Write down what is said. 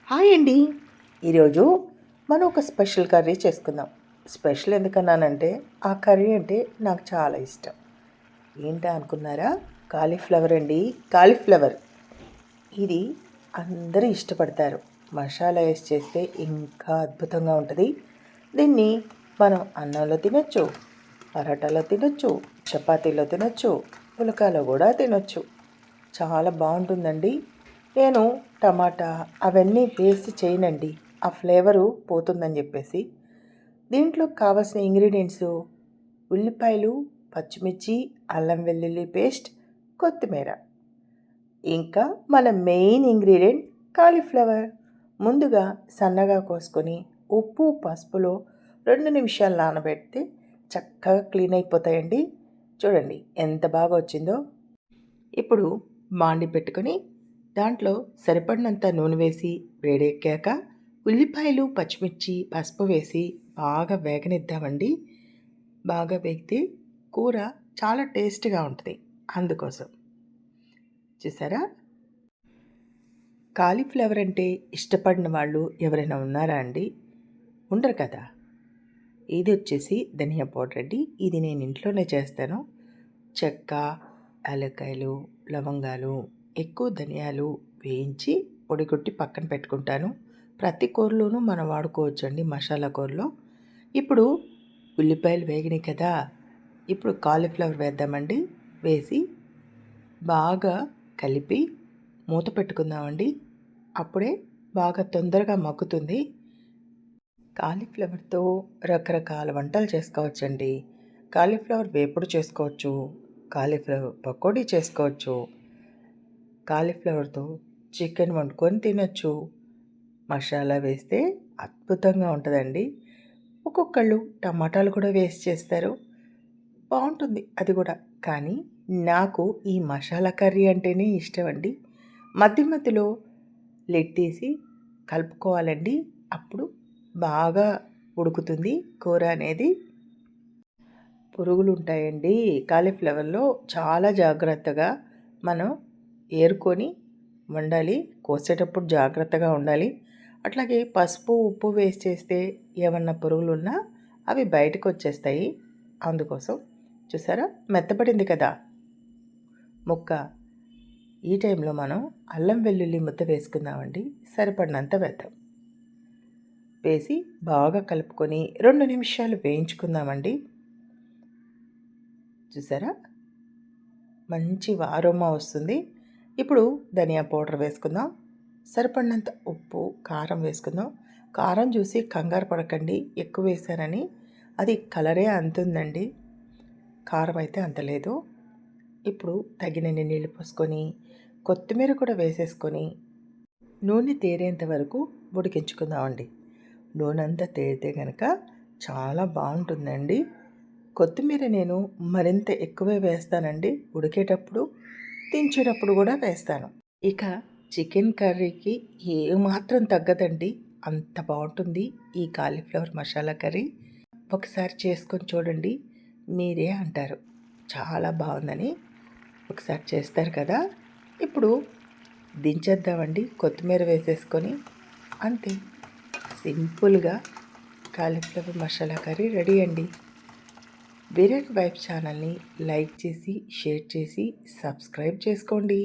Hi అండి. ఈరోజు మనం ఒక స్పెషల్ కర్రీ చేసుకుందాం. స్పెషల్ ఎందుకన్నానంటే ఆ కర్రీ అంటే నాకు చాలా ఇష్టం. ఏంటా అనుకున్నారా? కాలీఫ్లవర్ అండి. కాలీఫ్లవర్ ఇది అందరూ ఇష్టపడతారు. మసాలా వేసి చేస్తే ఇంకా అద్భుతంగా ఉంటుంది. దీన్ని మనం అన్నంలో తినొచ్చు, పరోటాలో తినొచ్చు, చపాతీలో తినొచ్చు, పుల్కాలో కూడా తినొచ్చు. చాలా బాగుంటుందండి. నేను టమాటా అవన్నీ వేసి చేయనండి, ఆ ఫ్లేవరు పోతుందని చెప్పేసి. దీంట్లో కావాల్సిన ఇంగ్రీడియంట్స్ ఉల్లిపాయలు, పచ్చిమిర్చి, అల్లం వెల్లుల్లి పేస్ట్, కొత్తిమీర, ఇంకా మన మెయిన్ ఇంగ్రీడియంట్ కాలీఫ్లవర్. ముందుగా సన్నగా కోసుకొని ఉప్పు పసుపులో 2 నిమిషాలు నానబెడితే చక్కగా క్లీన్ అయిపోతాయండి. చూడండి ఎంత బాగా వచ్చిందో. ఇప్పుడు బాండి పెట్టుకొని దాంట్లో సరిపడినంత నూనె వేసి వేడెక్కాక ఉల్లిపాయలు, పచ్చిమిర్చి, పసుపు వేసి బాగా వేగనిద్దామండి. బాగా వేగితే కూర చాలా టేస్ట్గా ఉంటుంది. అందుకోసం చూసారా, కాలీఫ్లవర్ అంటే ఇష్టపడిన వాళ్ళు ఎవరైనా ఉన్నారా అండి? ఉండరు కదా. ఇది వచ్చేసి ధనియా పౌడర్ అండి. ఇది నేను ఇంట్లోనే చేస్తాను. చెక్క, యాలక్కాయలు, లవంగాలు, ఎక్కువ ధనియాలు వేయించి పొడిగొట్టి పక్కన పెట్టుకుంటాను. ప్రతి కూరలోనూ మనం వాడుకోవచ్చండి మసాలా కూరలో. ఇప్పుడు ఉల్లిపాయలు వేగినాయి కదా, ఇప్పుడు కాలీఫ్లవర్ వేద్దామండి. వేసి బాగా కలిపి మూత పెట్టుకుందామండి. అప్పుడే బాగా తొందరగా మగ్గుతుంది. కాలీఫ్లవర్తో రకరకాల వంటలు చేసుకోవచ్చండి. కాలీఫ్లవర్ వేపుడు చేసుకోవచ్చు, కాలీఫ్లవర్ పకోడీ చేసుకోవచ్చు, కాలీఫ్లవర్తో చికెన్ వండుకొని తినచ్చు. మసాలా వేస్తే అద్భుతంగా ఉంటుందండి. ఒక్కొక్కళ్ళు టమాటాలు కూడా వేసి చేస్తారు, బాగుంటుంది అది కూడా. కానీ నాకు ఈ మసాలా కర్రీ అంటేనే ఇష్టం అండి. మధ్య మధ్యలో లెడ్ తీసి కలుపుకోవాలండి. అప్పుడు బాగా ఉడుకుతుంది కూర అనేది. పురుగులు ఉంటాయండి కాలీఫ్లవర్లో, చాలా జాగ్రత్తగా మనం ఏరుకొని వండాలి. కోసేటప్పుడు జాగ్రత్తగా ఉండాలి. అట్లాగే పసుపు ఉప్పు వేసి చేస్తే ఏమన్నా పురుగులు ఉన్నా అవి బయటకు వచ్చేస్తాయి. అందుకోసం చూసారా, మెత్తపడింది కదా ముక్క. ఈ టైంలో మనం అల్లం వెల్లుల్లి ముద్ద వేసుకుందామండి. సరిపడినంత వేద్దాం. వేసి బాగా కలుపుకొని 2 నిమిషాలు వేయించుకుందామండి. చూసారా, మంచి అరోమా వస్తుంది. ఇప్పుడు ధనియా పౌడర్ వేసుకుందాం. సరిపడినంత ఉప్పు, కారం వేసుకుందాం. కారం చూసి కంగారు పడకండి, ఎక్కువ వేసానని. అది కలరే అంతుందండి, కారం అయితే అంత లేదు. ఇప్పుడు తగినన్ని నీళ్ళు పోసుకొని కొత్తిమీర కూడా వేసేసుకొని నూనె తేరేంత వరకు ఉడికించుకుందామండి. నూనె అంతా తేరితే కనుక చాలా బాగుంటుందండి. కొత్తిమీర నేను మరింత ఎక్కువే వేస్తానండి. ఉడికేటప్పుడు, దించేటప్పుడు కూడా వేస్తాను. ఇక చికెన్ కర్రీకి ఏమాత్రం తగ్గదండి, అంత బాగుంటుంది ఈ కాలీఫ్లవర్ మసాలా కర్రీ. ఒకసారి చేసుకొని చూడండి, మీరే అంటారు చాలా బాగుందని. ఒకసారి చేస్తారు కదా. ఇప్పుడు దించేద్దామండి, కొత్తిమీర వేసేసుకొని. అంతే, సింపుల్గా కాలీఫ్లవర్ మసాలా కర్రీ రెడీ అండి. విరాట్ వైఫ్ ఛానల్ని లైక్ చేసి, షేర్ చేసి, సబ్స్క్రైబ్ చేసుకోండి.